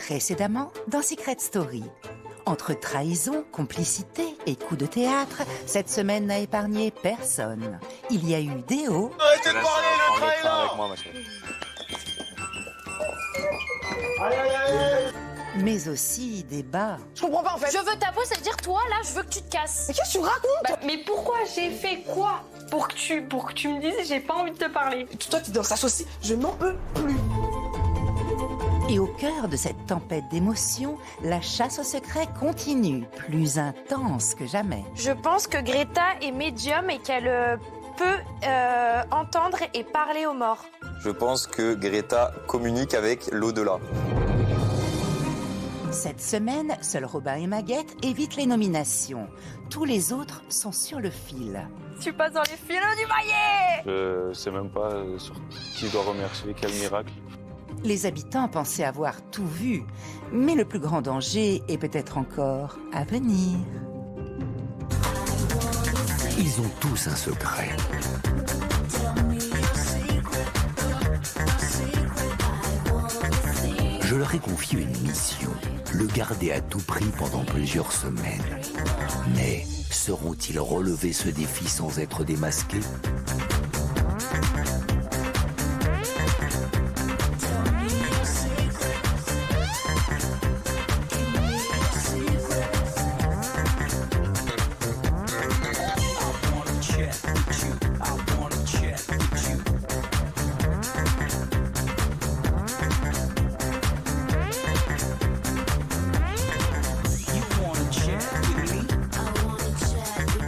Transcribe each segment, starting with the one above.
Précédemment, dans Secret Story. Entre trahison, complicité et coups de théâtre, cette semaine n'a épargné personne. Il y a eu des hauts. Arrêtez de parler, le train est là avec moi, ma chérie. Allez, allez, allez. Mais aussi des bas. Je comprends pas en fait. Je veux ta peau, ça veut dire toi là, je veux que tu te casses. Mais qu'est-ce que tu me racontes? Mais pourquoi j'ai fait quoi pour que tu me dises j'ai pas envie de te parler? Toi t'es dans sa sauce, je n'en peux plus. Et au cœur de cette tempête d'émotions, la chasse au secret continue, plus intense que jamais. Je pense que Greta est médium et qu'elle peut entendre et parler aux morts. Je pense que Greta communique avec l'au-delà. Cette semaine, seuls Robin et Maguette évitent les nominations. Tous les autres sont sur le fil. Tu passes dans les filets du maillet. Je sais même pas sur qui je dois remercier, quel miracle. Les habitants pensaient avoir tout vu, mais le plus grand danger est peut-être encore à venir. Ils ont tous un secret. Je leur ai confié une mission, le garder à tout prix pendant plusieurs semaines. Mais sauront-ils relever ce défi sans être démasqués ?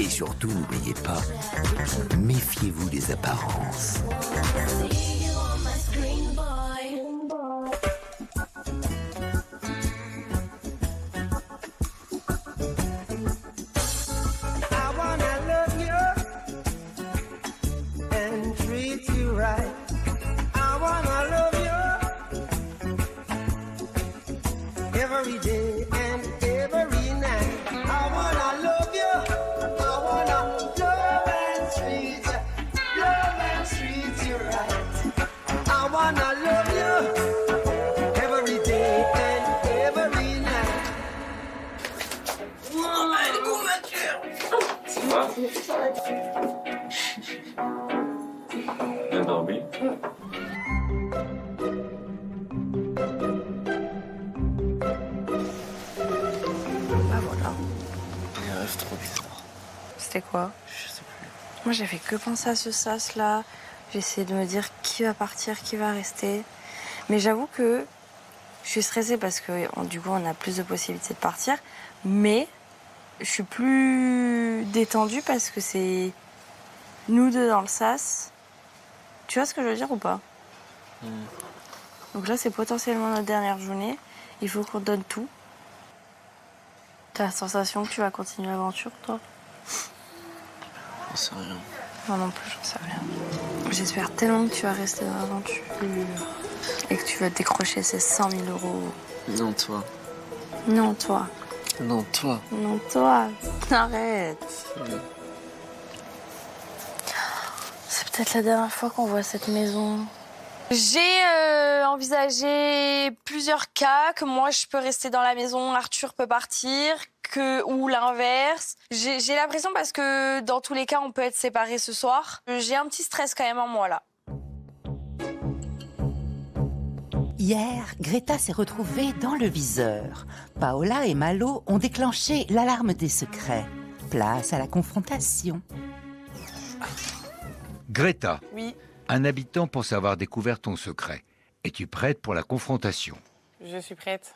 Et surtout, n'oubliez pas, méfiez-vous des apparences. Bien dormi. Bah voilà. Il rêve trop bizarre. C'était quoi? Je sais plus. Moi j'ai fait que penser à ce sas là. J'ai essayé de me dire qui va partir, qui va rester. Mais j'avoue que je suis stressée parce que du coup on a plus de possibilités de partir. Mais je suis plus détendue parce que c'est nous deux dans le sas. Tu vois ce que je veux dire ou pas? Donc là c'est potentiellement notre dernière journée. Il faut qu'on donne tout. T'as la sensation que tu vas continuer l'aventure, toi? J'en sais rien. Moi non plus, j'en sais rien. J'espère tellement que tu vas rester dans l'aventure et que tu vas décrocher ces 100 000 euros. Non, toi. Non, toi. Non, toi. Non, toi. Arrête. C'est peut-être la dernière fois qu'on voit cette maison. J'ai envisagé plusieurs cas, que moi je peux rester dans la maison, Arthur peut partir, ou l'inverse. J'ai l'impression parce que dans tous les cas on peut être séparés ce soir. J'ai un petit stress quand même en moi là. Hier, Greta s'est retrouvée dans le viseur. Paola et Malo ont déclenché l'alarme des secrets. Place à la confrontation. Greta, Oui, un habitant pense avoir découvert ton secret. Es-tu prête pour la confrontation? je suis prête.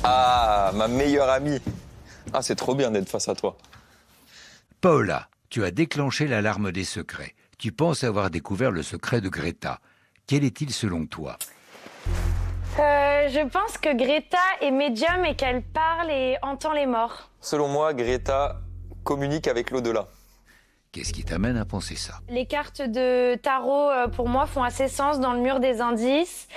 Ah, ma meilleure amie. Ah, c'est trop bien d'être face à toi. Paola, tu as déclenché l'alarme des secrets. Tu penses avoir découvert le secret de Greta. Quel est-il selon toi? Je pense que Greta est médium et qu'elle parle et entend les morts. Selon moi, Greta communique avec l'au-delà. Qu'est-ce qui t'amène à penser ça? Les cartes de tarot, pour moi, font assez sens dans le mur des indices.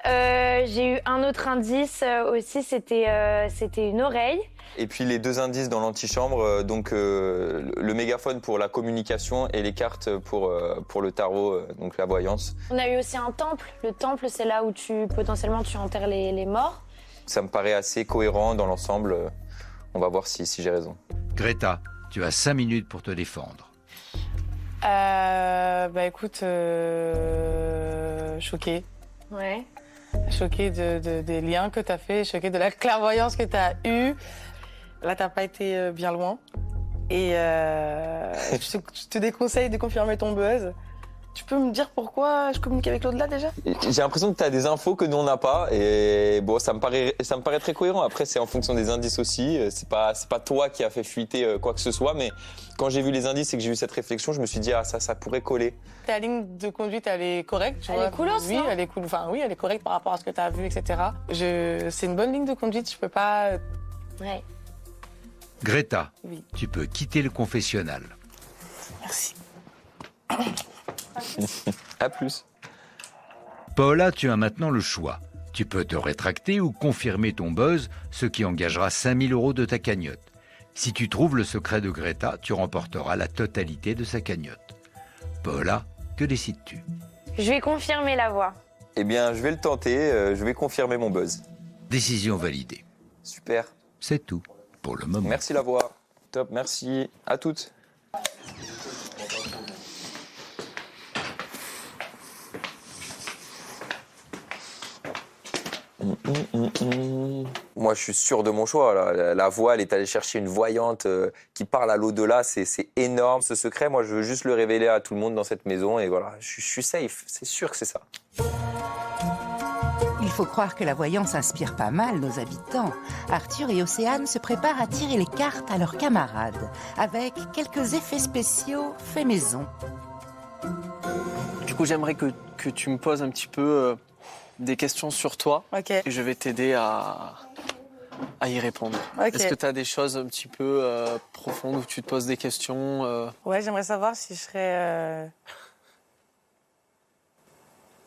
J'ai eu un autre indice aussi, c'était une oreille. Et puis les 2 indices dans l'antichambre, donc le mégaphone pour la communication et les cartes pour le tarot, donc la voyance. On a eu aussi un temple. Le temple, c'est là où potentiellement tu enterres les morts. Ça me paraît assez cohérent dans l'ensemble. On va voir si j'ai raison. Greta, tu as 5 minutes pour te défendre. Écoute, choquée. Ouais. Choquée des liens que tu as fait, choquée de la clairvoyance que tu as eue. Là, tu n'as pas été bien loin. Et je te déconseille de confirmer ton buzz. Tu peux me dire pourquoi je communique avec l'au-delà déjà? J'ai l'impression que tu as des infos que nous on n'a pas et bon ça me paraît très cohérent. Après c'est en fonction des indices aussi. C'est pas toi qui a fait fuiter quoi que ce soit, mais quand j'ai vu les indices et que j'ai eu cette réflexion, je me suis dit ça pourrait coller. Ta ligne de conduite elle est correcte. Tu vois. Est cool aussi. Oui, elle est cool. Enfin oui, elle est correcte par rapport à ce que tu as vu, etc. C'est une bonne ligne de conduite. Je peux pas. Ouais. Greta, Oui. tu peux quitter le confessionnal. Merci. À plus. Paola, tu as maintenant le choix. Tu peux te rétracter ou confirmer ton buzz, ce qui engagera 5 000 € de ta cagnotte. Si tu trouves le secret de Greta, tu remporteras la totalité de sa cagnotte. Paola, que décides-tu? Je vais confirmer la voix. Eh bien je vais le tenter, je vais confirmer mon buzz. Décision validée. Super. C'est tout pour le moment. Merci la voix. Top, merci. À toutes. Moi, je suis sûr de mon choix. Là. La voix, elle est allée chercher une voyante qui parle à l'au-delà. C'est énorme, ce secret. Moi, je veux juste le révéler à tout le monde dans cette maison. Et voilà, je suis safe. C'est sûr que c'est ça. Il faut croire que la voyance inspire pas mal nos habitants. Arthur et Océane se préparent à tirer les cartes à leurs camarades, avec quelques effets spéciaux faits maison. Du coup, j'aimerais que tu me poses un petit peu des questions sur toi. Ok. Et je vais t'aider à y répondre. Ok. Est-ce que tu as des choses un petit peu profondes où tu te poses des questions Ouais, j'aimerais savoir si je serais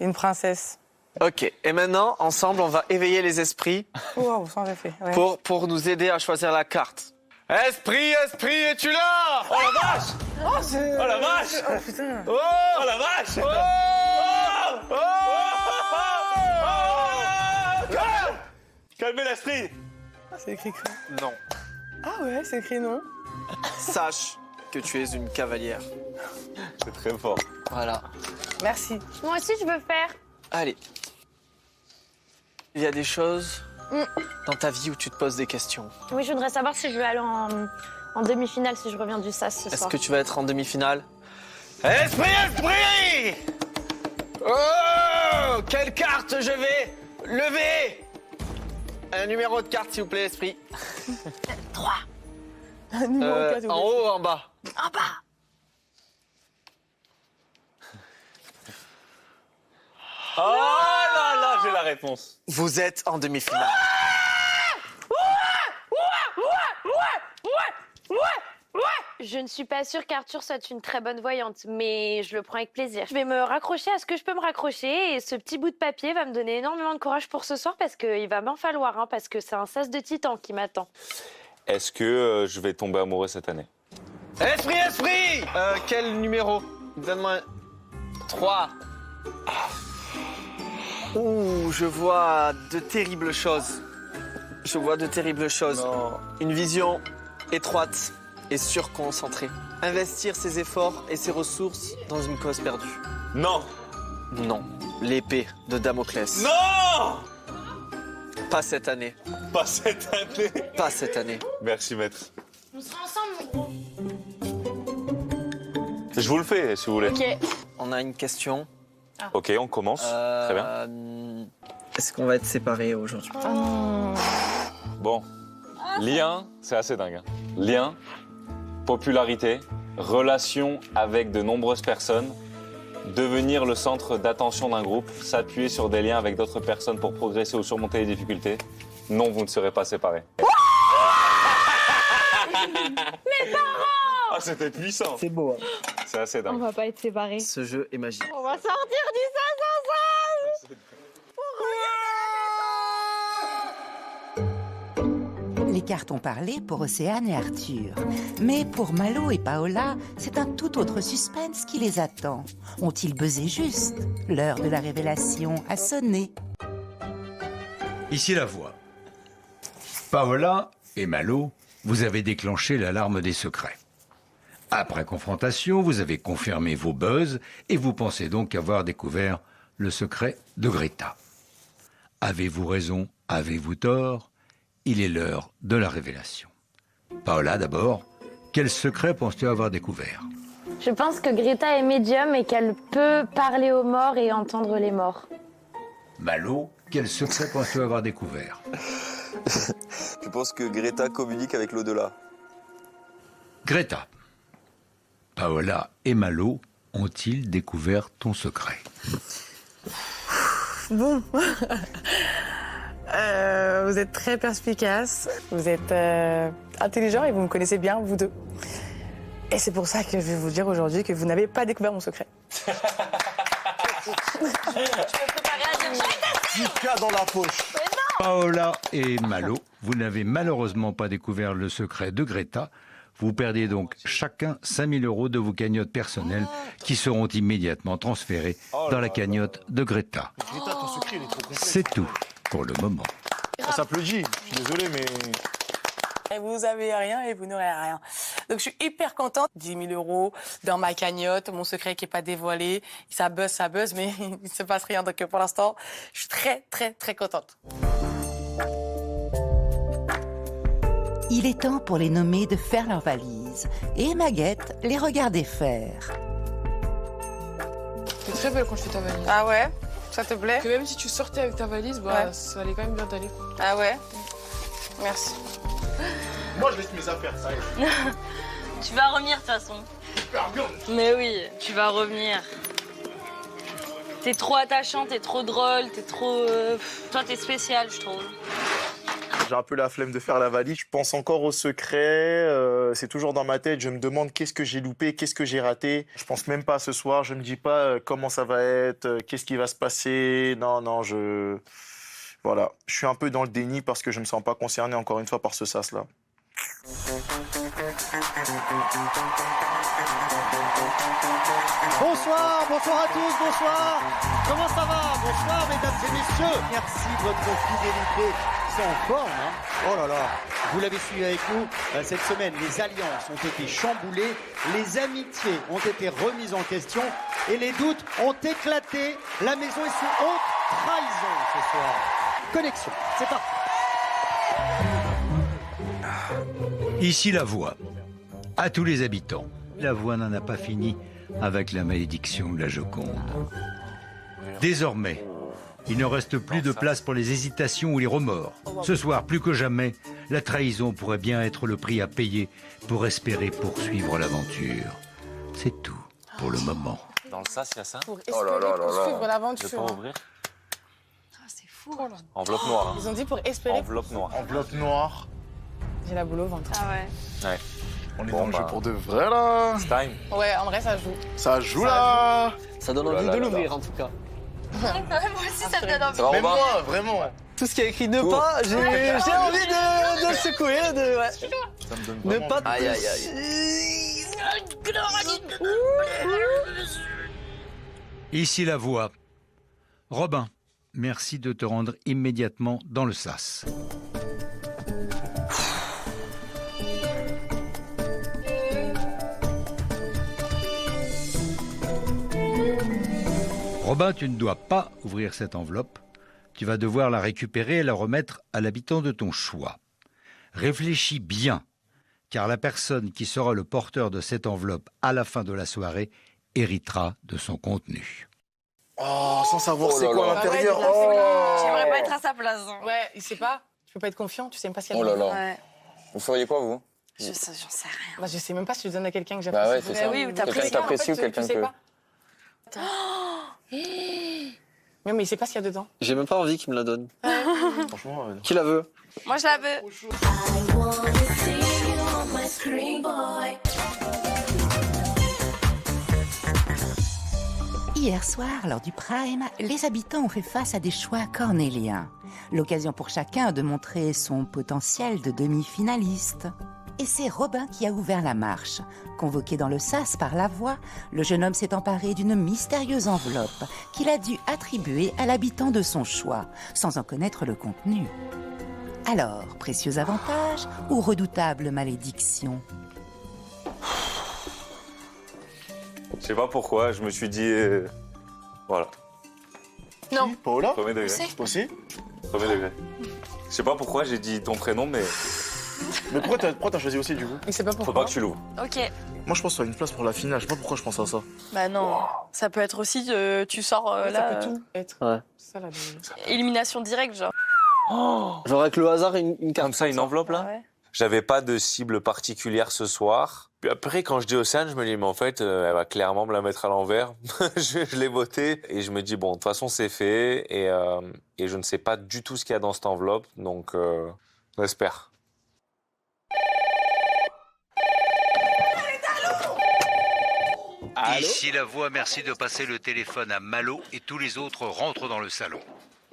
une princesse. Ok. Et maintenant, ensemble, on va éveiller les esprits Wow, sans effet. Ouais. pour nous aider à choisir la carte. Esprit, es-tu là? Oh la vache! Oh, c'est... Oh la vache! Oh putain. Oh, la vache! Calmez l'esprit! C'est écrit quoi? Non. Ah ouais, c'est écrit non. Sache que tu es une cavalière. C'est très fort. Voilà. Merci. Moi aussi, je veux faire. Allez. Il y a des choses dans ta vie où tu te poses des questions. Oui, je voudrais savoir si je vais aller en demi-finale, si je reviens du SAS ce Est-ce soir. que tu vas être en demi-finale? Esprit! Oh! Quelle carte je vais lever? Un numéro de carte, s'il vous plaît, Esprit. 3. Un numéro de carte, En haut ou en bas? En bas. Oh là là, j'ai la réponse. Vous êtes en demi-finale. Je ne suis pas sûre qu'Arthur soit une très bonne voyante, mais je le prends avec plaisir. Je vais me raccrocher à ce que je peux me raccrocher et ce petit bout de papier va me donner énormément de courage pour ce soir parce qu'il va m'en falloir, hein, parce que c'est un sas de titan qui m'attend. Est-ce que je vais tomber amoureux cette année? Esprit! Quel numéro? Donne-moi 3. Ouh, je vois de terribles choses. Je vois de terribles choses. Non. Une vision étroite et surconcentrée. Investir ses efforts et ses ressources dans une cause perdue. Non! Non. L'épée de Damoclès. Non! Pas cette année. Pas cette année. Pas cette année. Merci, maître. On sera ensemble, mon gros. Je vous le fais, si vous voulez. Ok. On a une question. Ok, on commence. Très bien. Est-ce qu'on va être séparés aujourd'hui? Bon. Lien, c'est assez dingue. Hein. Lien, popularité, relation avec de nombreuses personnes, devenir le centre d'attention d'un groupe, s'appuyer sur des liens avec d'autres personnes pour progresser ou surmonter les difficultés. Non, vous ne serez pas séparés. Mes parents! Ah, c'était puissant. C'est beau. Hein. C'est assez dingue. On va pas être séparés. Ce jeu est magique. On va sortir du sas ensemble. Les cartes ont parlé pour Océane et Arthur. Mais pour Malo et Paola, c'est un tout autre suspense qui les attend. Ont-ils buzzé juste? L'heure de la révélation a sonné. Ici la voix. Paola et Malo, vous avez déclenché l'alarme des secrets. Après confrontation, vous avez confirmé vos buzz et vous pensez donc avoir découvert le secret de Greta. Avez-vous raison? Avez-vous tort? Il est l'heure de la révélation. Paola, d'abord, quel secret penses-tu avoir découvert? Je pense que Greta est médium et qu'elle peut parler aux morts et entendre les morts. Malo, quel secret penses-tu avoir découvert? Je pense que Greta communique avec l'au-delà. Greta, Paola et Malo ont-ils découvert ton secret? Bon. Vous êtes très perspicace, vous êtes intelligent et vous me connaissez bien, vous deux. Et c'est pour ça que je vais vous dire aujourd'hui que vous n'avez pas découvert mon secret. Jusqu'à dans la poche. Paola et Malo, vous n'avez malheureusement pas découvert le secret de Greta. Vous perdez donc chacun 5 000 € de vos cagnottes personnelles qui seront immédiatement transférées dans la cagnotte de Greta. Greta, ton secret, il est trop complexe. C'est tout pour le moment. Ça s'applaudit. Je suis désolé, mais... Et vous avez rien et vous n'aurez rien. Donc je suis hyper contente. 10 000 € dans ma cagnotte, mon secret qui n'est pas dévoilé. Ça buzz, mais il ne se passe rien. Donc pour l'instant, je suis très, très, très contente. Il est temps pour les nommer de faire leurs valises. Et Maguette les regardait faire. T'es très belle quand je fais ta valise. Ah ouais? Ça te plaît? Que même si tu sortais avec ta valise, bah, ça allait quand même bien t'aller. Ah ouais? Merci. Moi, je laisse mes affaires, ça y est. Tu vas revenir de toute façon. Super bien. Mais oui, tu vas revenir. T'es trop attachant, t'es trop drôle, t'es trop... Toi, t'es spécial, je trouve. J'ai un peu la flemme de faire la valise. Je pense encore au secret. C'est toujours dans ma tête. Je me demande qu'est-ce que j'ai loupé, qu'est-ce que j'ai raté. Je pense même pas à ce soir. Je me dis pas comment ça va être, qu'est-ce qui va se passer. Non, voilà. Je suis un peu dans le déni parce que je me sens pas concerné encore une fois par ce sas-là. Bonsoir à tous, bonsoir. Comment ça va? Bonsoir mesdames et messieurs. Merci de votre fidélité. C'est en forme, hein? Oh là là. Vous l'avez suivi avec nous cette semaine. Les alliances ont été chamboulées, les amitiés ont été remises en question et les doutes ont éclaté. La maison est sous haute trahison ce soir. Connexion, c'est parti. Ici la voix. À tous les habitants, la voix n'en a pas fini avec la malédiction de la Joconde. Désormais, il ne reste plus de place pour les hésitations ou les remords. Ce soir, plus que jamais, la trahison pourrait bien être le prix à payer pour espérer poursuivre l'aventure. C'est tout pour le moment. Dans le sas, il y a ça? Pour espérer poursuivre l'aventure. Je peux pas ouvrir? C'est fou. Enveloppe noire. Hein. Ils ont dit pour espérer. Enveloppe noire. Enveloppe noire. J'ai la boule au ventre. Ah ouais. Ouais. On est dans le jeu pour de vrai, là. It's time. Ouais, en vrai, ça joue. Ça joue, là. Ça donne envie de l'ouvrir, en tout cas. Moi aussi, ça me donne envie. Ça va, Même Robin? moi, vraiment. Tout ce qui est écrit ne pas, j'ai envie de le secouer, ouais. Ça me donne Ne vraiment pas envie. Aïe, aïe, aïe. Ici la voix. Robin, merci de te rendre immédiatement dans le sas. Robin, tu ne dois pas ouvrir cette enveloppe. Tu vas devoir la récupérer et la remettre à l'habitant de ton choix. Réfléchis bien, car la personne qui sera le porteur de cette enveloppe à la fin de la soirée héritera de son contenu. Oh, sans savoir Oh c'est là quoi là. l'intérieur. J'aimerais pas être à sa place. Hein. Ouais, il sait pas. Tu peux pas être confiant, tu sais même pas ce qu'il y a Oh là dedans. là. Ouais. Vous feriez quoi, vous? J'en sais rien. Bah, je sais même pas si je le donne à quelqu'un que j'apprécie. Bah ouais, c'est ça. oui, ou t'apprécies. Quelqu'un que t'apprécies ou quelqu'un tu sais que... pas. Mais il sait pas ce qu'il y a dedans. J'ai même pas envie qu'il me la donne. Franchement, Qui la veut? Moi, je la veux. I wanna see you on my screen, boy. Hier soir, lors du Prime, les habitants ont fait face à des choix cornéliens. L'occasion pour chacun de montrer son potentiel de demi-finaliste. Et c'est Robin qui a ouvert la marche. Convoqué dans le sas par la voix, le jeune homme s'est emparé d'une mystérieuse enveloppe qu'il a dû attribuer à l'habitant de son choix, sans en connaître le contenu. Alors, précieux avantage ou redoutable malédiction? Je sais pas pourquoi, je me suis dit... voilà. Non. Paola? Premier degré. Aussi? Premier degré. Je sais pas pourquoi j'ai dit ton prénom, mais... Mais pourquoi t'as choisi aussi du coup? Il sait pas pourquoi. Faut pas que tu l'ouvres. Ok. Moi je pense que tu as une place pour la finale, je sais pas pourquoi je pense à ça. Bah non, ça peut être aussi, tu sors Ça là, peut tout être. Ouais. C'est ça, la élimination directe, genre. Genre avec le hasard, une carte. Comme ça, une enveloppe là. Ouais. J'avais pas de cible particulière ce soir. Puis après, quand je dis Océane, je me dis, mais en fait, elle va clairement me la mettre à l'envers. je l'ai voté et je me dis, bon, de toute façon, c'est fait et je ne sais pas du tout ce qu'il y a dans cette enveloppe, donc j'espère. Ici la voix, merci de passer le téléphone à Malo et tous les autres rentrent dans le salon.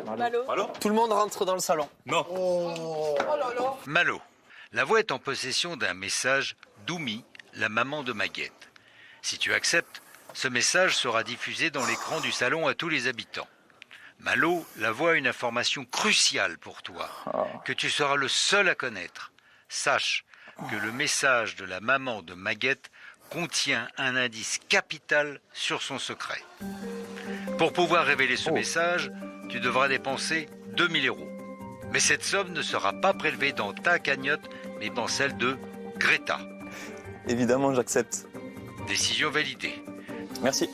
Malo. Tout le monde rentre dans le salon. Non. Oh là là. Malo, la voix est en possession d'un message d'Oumi, la maman de Maguette. Si tu acceptes, ce message sera diffusé dans l'écran du salon à tous les habitants. Malo, la voix a une information cruciale pour toi, que tu seras le seul à connaître. Sache que le message de la maman de Maguette contient un indice capital sur son secret. Pour pouvoir révéler ce message, tu devras dépenser 2000 €. Mais cette somme ne sera pas prélevée dans ta cagnotte, mais dans celle de Greta. Évidemment, j'accepte. Décision validée. Merci.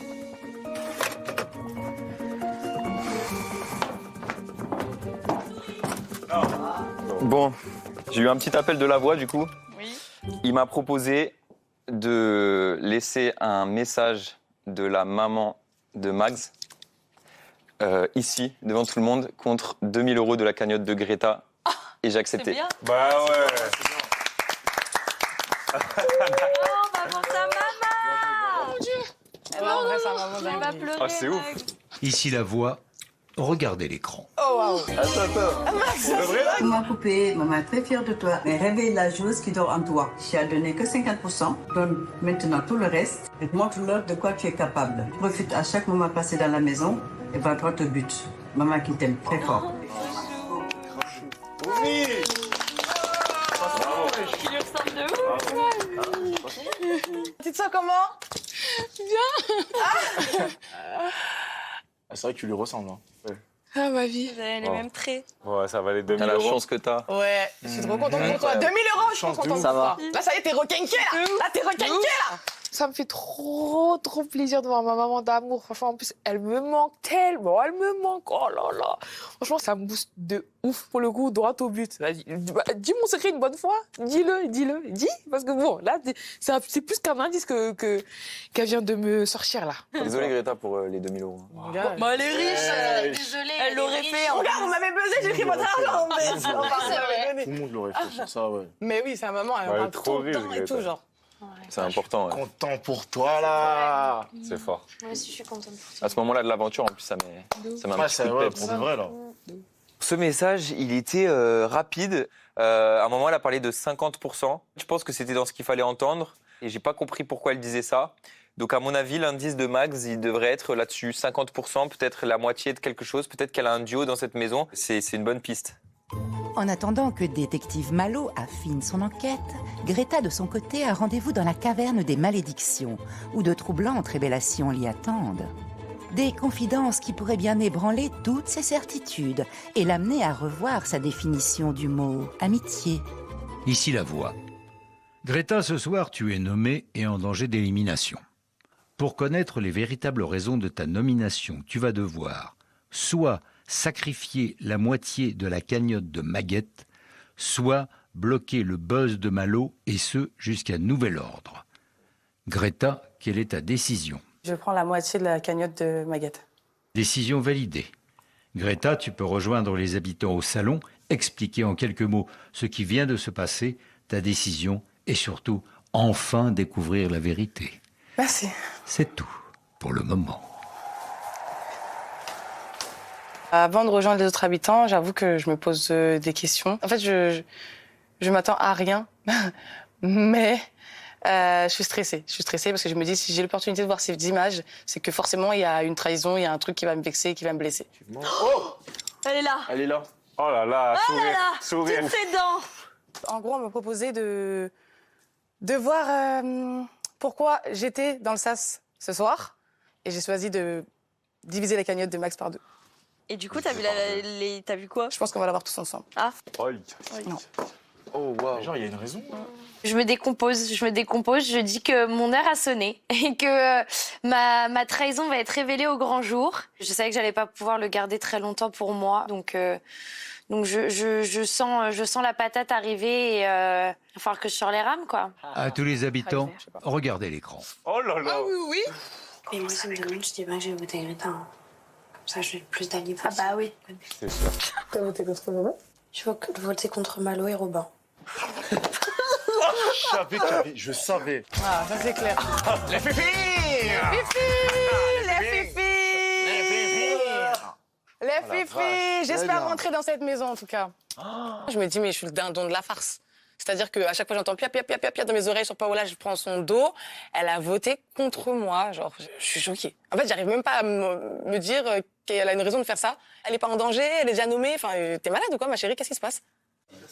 Bon, j'ai eu un petit appel de la voix du coup. Oui. Il m'a proposé de laisser un message de la maman de Max ici, devant tout le monde, contre 2000 € de la cagnotte de Greta. Et j'ai accepté. C'est bien. Bah ouais. Oh, maman, ta maman. Mon Dieu. Eh ben, en vrai, ça m'a Elle va pleurer. Ah, c'est ouf. Ici la voix, regardez l'écran. Oh, waouh. Ma poupée, maman est très fière de toi. Mais réveille la joueuse qui dort en toi. Tu as donné que 50%. Donne maintenant tout le reste. Et montre-leur de quoi tu es capable. Profite à chaque moment passé dans la maison et va droit au but. Maman qui t'aime très fort. Il lui ressemble de ouf. Tu te sens comment? Ah, c'est vrai que tu lui ressembles. Hein. Ouais. Ah, ma vie. Vous avez les mêmes traits. Ouais, ça valait 2000 T'as la €. chance que t'as. Ouais, je suis trop contente pour toi. 2000 €, je suis trop contente pour Ça va. toi. Là, ça y est, t'es requinqué, là. Là, t'es requinqué, là. Ça me fait trop plaisir de voir ma maman d'amour. Franchement, en plus, elle me manque tellement. Elle me manque. Oh là là. Franchement, ça me booste de ouf pour le coup, droit au but. Vas-y, dis mon secret une bonne fois. Dis-le. Dis. Parce que bon, là, c'est plus qu'un indice qu'elle vient de me sortir là. Désolé Greta pour les 2000 €. Bah, elle est riche. Désolée. Elle l'aurait fait. Regarde, vous m'avez buzzé, j'ai pris votre argent. Mais Tout le monde l'aurait fait sur ça, ouais. Mais oui, sa maman, elle Ouais, parle trop tout le temps riche, et tout, Greta. genre. C'est important. Ouais. Content pour toi là. C'est fort. Moi aussi, je suis contente pour toi. À ce moment-là de l'aventure, en plus, ça m'a un Ouais, petit c'est coup de ouais, peps. pour de vrai là. Ce message, il était rapide. À un moment, elle a parlé de 50%. Je pense que c'était dans ce qu'il fallait entendre. Et j'ai pas compris pourquoi elle disait ça. Donc, à mon avis, l'indice de Max, il devrait être là-dessus. 50%, peut-être la moitié de quelque chose. Peut-être qu'elle a un duo dans cette maison. C'est une bonne piste. En attendant que détective Malo affine son enquête, Greta, de son côté, a rendez-vous dans la caverne des malédictions, où de troublantes révélations l'y attendent. Des confidences qui pourraient bien ébranler toutes ses certitudes et l'amener à revoir sa définition du mot « amitié ». Ici la voix. Greta, ce soir, tu es nommée et en danger d'élimination. Pour connaître les véritables raisons de ta nomination, tu vas devoir soit sacrifier la moitié de la cagnotte de Maguette, soit bloquer le buzz de Malo, et ce, jusqu'à nouvel ordre. Greta, quelle est ta décision? Je prends la moitié de la cagnotte de Maguette. Décision validée. Greta, tu peux rejoindre les habitants au salon, expliquer en quelques mots ce qui vient de se passer, ta décision, et surtout, enfin découvrir la vérité. Merci. C'est tout pour le moment. Avant de rejoindre les autres habitants, j'avoue que je me pose des questions. En fait, je m'attends à rien, mais je suis stressée. Je suis stressée parce que je me dis, si j'ai l'opportunité de voir ces images, c'est que forcément, il y a une trahison, il y a un truc qui va me vexer, qui va me blesser. Oh, elle est là. Elle est là. Oh là là, Oh sourire, là là, sourire. toutes ses dents. En gros, on m'a proposé de voir pourquoi j'étais dans le sas ce soir. Et j'ai choisi de diviser la cagnotte de Max par 2. Et du coup, t'as vu quoi? Je pense qu'on va la voir tous ensemble. Ah. Non. Oh waouh. Genre, il y a une raison. Je me décompose, je dis que mon heure a sonné et que ma trahison va être révélée au grand jour. Je savais que j'allais pas pouvoir le garder très longtemps pour moi, donc je sens la patate arriver et il va falloir que je sors les rames, quoi. À tous les habitants, regardez l'écran. Oh là là. Ah oui, oui. Et moi, ça me demande, je dis pas que j'ai voté Greta. Comme ça, je vais le plus d'alliés possible. Ah bah oui. C'est sûr. T'as voté contre Robin? Je vais voter contre Malo et Robin. Je savais. Ah, ça c'est clair. Les fifis! Les fifis! J'espère rentrer dans cette maison, en tout cas. Je me dis, mais je suis le dindon de la farce. C'est-à-dire qu'à chaque fois, j'entends pia, pia, pia, pia, pia dans mes oreilles sur Paola, je prends son dos. Elle a voté contre moi. Genre, je suis choquée. En fait, j'arrive même pas à me dire qu'elle a une raison de faire ça. Elle est pas en danger, elle est déjà nommée. Enfin, t'es malade ou quoi, ma chérie? Qu'est-ce qui se passe?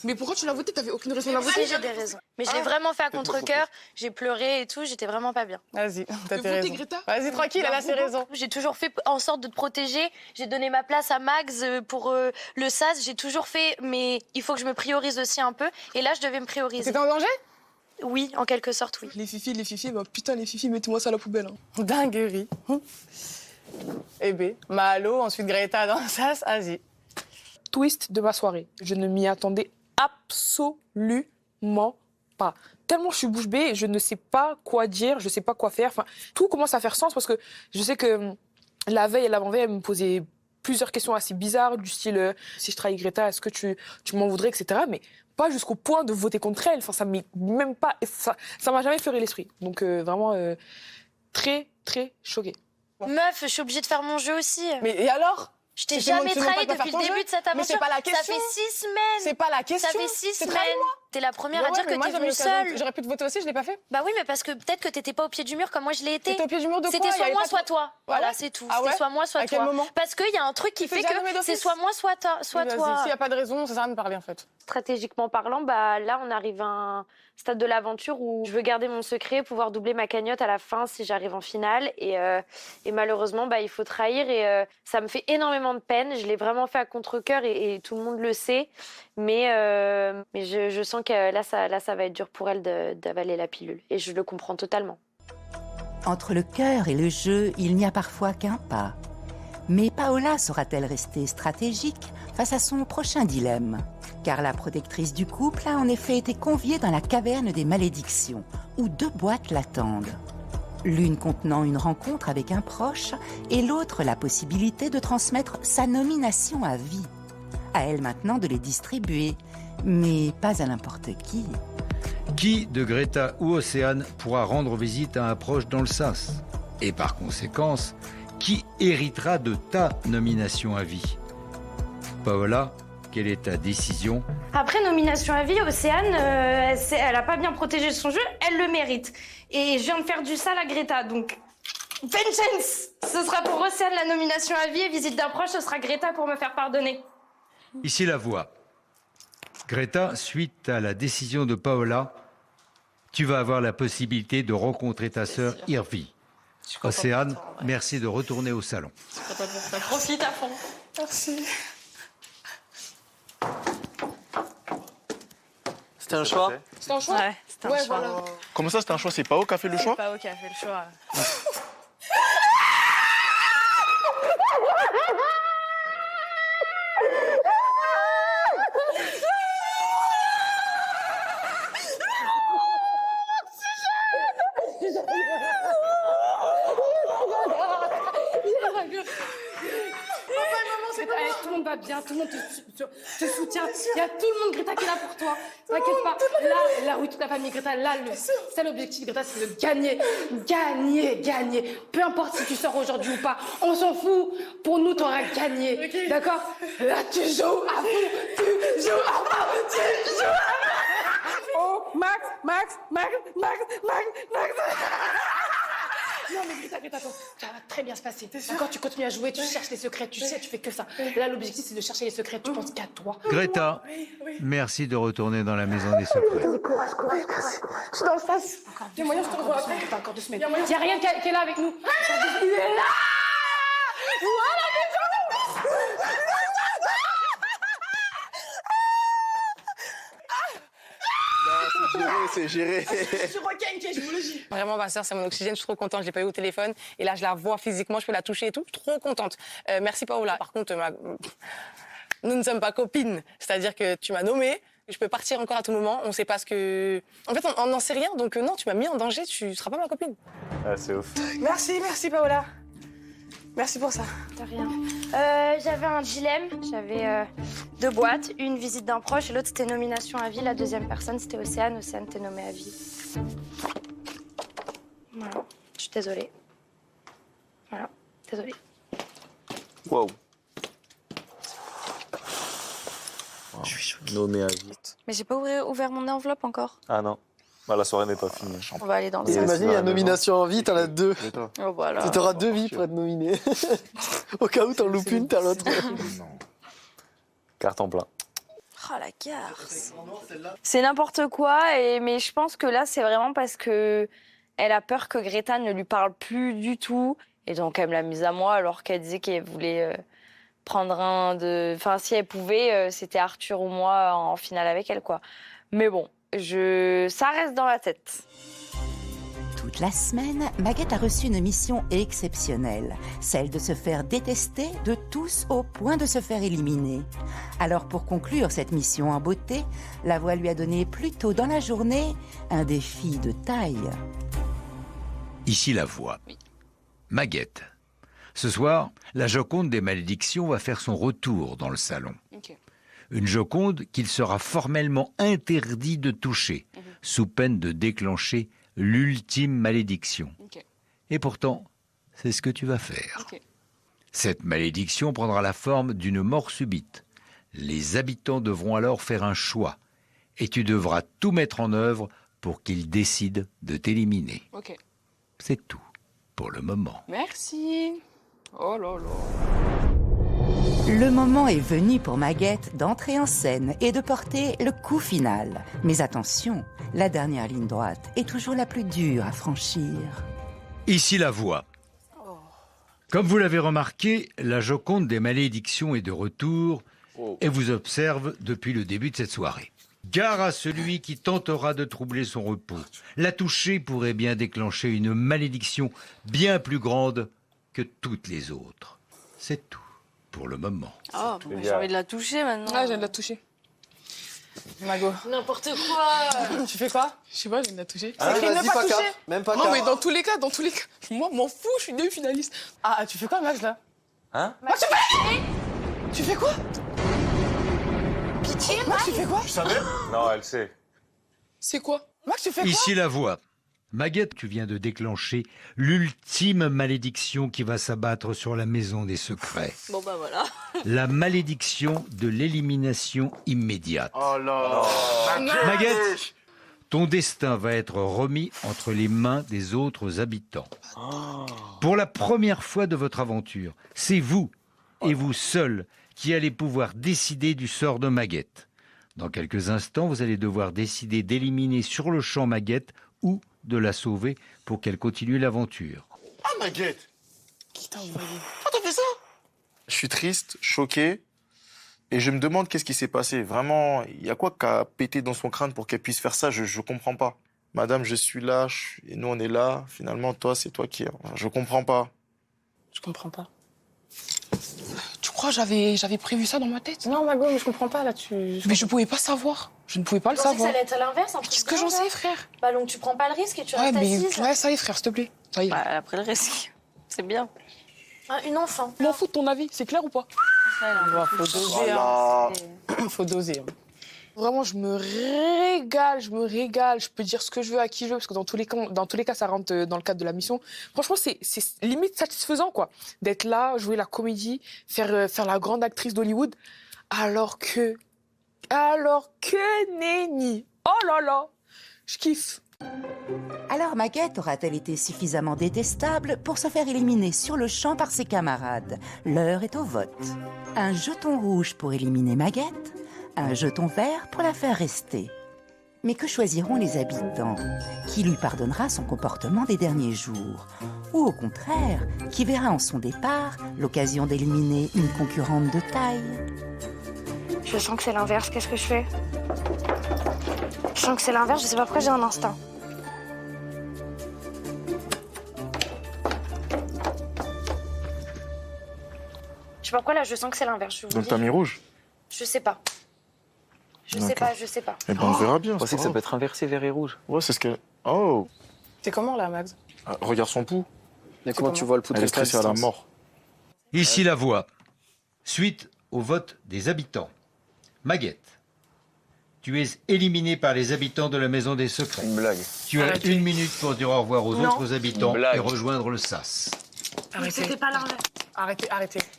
Mais pourquoi tu l'as voté? T'avais aucune raison de la Oui, voter? j'ai des raisons. Mais je l'ai vraiment fait à contre-cœur. J'ai pleuré et tout, j'étais vraiment pas bien. Vas-y, t'as tes voter raisons. Greta? Vas-y, tranquille, elle a ses raisons. J'ai toujours fait en sorte de te protéger. J'ai donné ma place à Max pour le SAS. J'ai toujours fait, mais il faut que je me priorise aussi un peu. Et là, je devais me prioriser. T'étais en danger? Oui, en quelque sorte, oui. Les fifis, bah putain, les fifis, mettez-moi ça à la poubelle. Hein. Dinguerie. Eh ben, Malo, ensuite Greta dans le sas, vas-y. Twist de ma soirée. Je ne m'y attendais absolument pas. Tellement je suis bouche bée, je ne sais pas quoi dire, je sais pas quoi faire. Enfin, tout commence à faire sens parce que je sais que la veille et l'avant-veille, elle me posait plusieurs questions assez bizarres, du style si je trahis Greta, est-ce que tu m'en voudrais, etc. Mais pas jusqu'au point de voter contre elle. Enfin, ça m'est même pas, ça m'a jamais effleuré l'esprit. Donc vraiment très très choquée. Meuf, je suis obligée de faire mon jeu aussi. Mais et alors? Je t'ai jamais trahi depuis le début de cette aventure. Mais c'est pas la question. Ça fait 6 semaines. C'est pas la question. Ça fait 6 C'est semaines. T'es la première à dire que t'es venue seule. J'aurais pu te voter aussi, je l'ai pas fait. Bah oui, mais parce que peut-être que t'étais pas au pied du mur comme moi je l'ai été. T'étais au pied du mur de quoi? C'était soit moi, soit toi. Ah Voilà, ouais? c'est tout. Ah ouais? C'était soit moi, soit À quel toi. moment? Parce qu'il y a un truc qui fait que c'est soit moi, soit toi. S'il y a pas de raison, ça sert à rien de parler en fait. Stratégiquement parlant, bah là on arrive à un stade de l'aventure où je veux garder mon secret, pouvoir doubler ma cagnotte à la fin si j'arrive en finale et malheureusement bah il faut trahir et ça me fait énormément de peine. Je l'ai vraiment fait à contre-cœur et tout le monde le sait, mais je sens que là ça va être dur pour elle d'avaler la pilule et je le comprends totalement. Entre le cœur et le jeu, il n'y a parfois qu'un pas. Mais Paola saura-t-elle rester stratégique face à son prochain dilemme? Car la protectrice du couple a en effet été conviée dans la caverne des malédictions, où 2 boîtes l'attendent. L'une contenant une rencontre avec un proche et l'autre la possibilité de transmettre sa nomination à vie. À elle maintenant de les distribuer, mais pas à n'importe qui. Qui de Greta ou Océane pourra rendre visite à un proche dans le sas? Et par conséquence, qui héritera de ta nomination à vie? Paola, quelle est ta décision? Après nomination à vie, Océane, elle a pas bien protégé son jeu, elle le mérite. Et je viens de faire du sale à Greta, donc vengeance! Ce sera pour Océane la nomination à vie et visite d'un proche, ce sera Greta pour me faire pardonner. Ici la voix. Greta, suite à la décision de Paola, tu vas avoir la possibilité de rencontrer ta sœur Irvi. Océane, merci de retourner au salon. Profite à fond. Merci. C'était un choix? C'était un choix? Ouais, c'était un choix. Voilà. Comment ça, c'était un choix? C'est Pao qui a fait le choix? C'est Pao qui a fait le choix. Tout le monde va bien, tout le monde te soutient. Il y a tout le monde, Greta, qui est là pour toi. T'inquiète pas. Là, oui, toute la famille Greta, là, c'est l'objectif, Greta, c'est de gagner. Gagner. Peu importe si tu sors aujourd'hui ou pas, on s'en fout. Pour nous, t'auras gagné. Okay. D'accord? Là, tu joues à fond. Oh, Max. Non, mais Greta, ça va très bien se passer. D'accord, tu continues à jouer, tu cherches les secrets, tu sais, tu fais que ça. Là, l'objectif, c'est de chercher les secrets, tu penses qu'à toi. Greta, merci de retourner dans la maison des secrets. Courage. Je suis dans le sas. Il y a moyen, je te revois après. Pas encore 2 semaines. Il y a rien qui est là avec nous. Il est là! Voilà, C'est géré. Je requin, je vous le dis. Vraiment, ma soeur, c'est mon oxygène. Je suis trop contente. Je l'ai pas eu au téléphone. Et là, je la vois physiquement. Je peux la toucher et tout. Je suis trop contente. Merci, Paola. Par contre, nous ne sommes pas copines. C'est-à-dire que tu m'as nommée. Je peux partir encore à tout moment. On sait pas ce que. En fait, on n'en sait rien. Donc, non, tu m'as mis en danger. Tu seras pas ma copine. Ah, c'est ouf. Merci, Paola. Merci pour ça. De rien. J'avais un dilemme. J'avais 2 boîtes. Une visite d'un proche et l'autre, c'était nomination à vie. La deuxième personne, c'était Océane. Océane t'es nommée à vie. Voilà. Je suis désolée. Voilà. Désolée. Wow. Je suis choquée. Nommé à vie. Mais j'ai pas ouvert mon enveloppe encore. Ah non. Bah, la soirée n'est pas finie. On va aller dans le Et sas. imagine, il y a nomination en vie, t'en as 2. Oh, voilà. Tu auras 2 vies pour être nominé. Au cas où t'en loupes une, t'as l'autre. Carton plein. Oh, la garce. C'est n'importe quoi, mais je pense que là, c'est vraiment parce que elle a peur que Greta ne lui parle plus du tout. Et donc, elle me l'a mise à moi alors qu'elle disait qu'elle voulait prendre un de... Enfin, si elle pouvait, c'était Arthur ou moi en finale avec elle, quoi. Mais bon, ça reste dans la tête. Toute la semaine, Maguette a reçu une mission exceptionnelle, celle de se faire détester de tous au point de se faire éliminer. Alors pour conclure cette mission en beauté, la voix lui a donné plus tôt dans la journée un défi de taille. Ici la voix. Maguette. Ce soir, la Joconde des malédictions va faire son retour dans le salon. Okay. Une Joconde qu'il sera formellement interdit de toucher, sous peine de déclencher l'ultime malédiction. Okay. Et pourtant, c'est ce que tu vas faire. Okay. Cette malédiction prendra la forme d'une mort subite. Les habitants devront alors faire un choix, et tu devras tout mettre en œuvre pour qu'ils décident de t'éliminer. Ok. C'est tout, pour le moment. Merci. Oh là là. Le moment est venu pour Maguette d'entrer en scène et de porter le coup final. Mais attention, la dernière ligne droite est toujours la plus dure à franchir. Ici la voix. Comme vous l'avez remarqué, la Joconde des malédictions est de retour et vous observe depuis le début de cette soirée. Gare à celui qui tentera de troubler son repos. La toucher pourrait bien déclencher une malédiction bien plus grande que toutes les autres. C'est tout pour le moment. Oh, bah, j'ai envie de la toucher maintenant. Ah, je viens de la toucher. Mago. N'importe quoi. Tu fais quoi? Je sais pas, je viens de la toucher. Ah, C'est écrit vas-y, ne pas pas toucher. cap. Même pas Non, cap. mais dans tous les cas, moi, m'en fous, je suis demi-finaliste. Ah, tu fais quoi, Max, là? Hein? Max, tu fais quoi? Pitié, Max, tu fais quoi? Tu savais? Non, elle sait. C'est quoi? Max, tu fais quoi? Ici la voix. Maguette, tu viens de déclencher l'ultime malédiction qui va s'abattre sur la maison des secrets. Bon, bah voilà. La malédiction de l'élimination immédiate. Oh là Maguette, ton destin va être remis entre les mains des autres habitants. Pour la première fois de votre aventure, c'est vous, et vous seul, qui allez pouvoir décider du sort de Maguette. Dans quelques instants, vous allez devoir décider d'éliminer sur le champ Maguette ou de la sauver pour qu'elle continue l'aventure. Ah, Maguette! Qui t'a envoyé? Ah, t'as fait ça? Je suis triste, choqué, et je me demande qu'est-ce qui s'est passé. Vraiment, il y a quoi qu'a pété dans son crâne pour qu'elle puisse faire ça? Je comprends pas. Madame, je suis là, et nous on est là. Finalement, toi, c'est toi qui... Je comprends pas. Je comprends pas. Tu crois j'avais prévu ça dans ma tête? Non, Mago, mais je comprends pas, là, Mais je pouvais pas savoir. Je ne pouvais pas le savoir. Je pensais que ça allait être à l'inverse. Qu'est-ce que j'en sais, frère? Bah donc tu prends pas le risque et tu Ouais, restes mais assise. ouais, ça y est, frère, s'il te plaît. Ça y est. Bah, après le risque, c'est bien. Une enfant. Je m'en fous de ton avis, c'est clair ou pas? Faut doser. Faut doser. Vraiment, je me régale. Je peux dire ce que je veux à qui je veux, parce que dans tous les cas, ça rentre dans le cadre de la mission. Franchement, c'est limite satisfaisant, quoi. D'être là, jouer la comédie, faire la grande actrice d'Hollywood, alors que nenni. Oh là là, je kiffe. Alors Maguette aura-t-elle été suffisamment détestable pour se faire éliminer sur le champ par ses camarades? L'heure est au vote. Un jeton rouge pour éliminer Maguette, un jeton vert pour la faire rester. Mais que choisiront les habitants? Qui lui pardonnera son comportement des derniers jours? Ou au contraire, qui verra en son départ l'occasion d'éliminer une concurrente de taille? Je sens que c'est l'inverse, qu'est-ce que je fais? Je sens que c'est l'inverse, je sais pas pourquoi j'ai un instinct. Je sais pas pourquoi là, je sens que c'est l'inverse. Donc t'as mis rouge? Je sais pas. Je sais pas. Eh ben on verra bien. Je pensais que ça peut être inversé, vert et rouge. Ouais, c'est ce que... Oh. T'es comment là, Max? Regarde son pouls. Mais comment tu vois le pouls de Elle est stressée à la mort. Ici la voix. Suite au vote des habitants. Maguette, tu es éliminée par les habitants de la Maison des Secrets. Une blague. Tu as 1 minute pour dire au revoir aux Non. autres habitants Une blague. et rejoindre le SAS. C'était pas l'inverse. Arrêtez.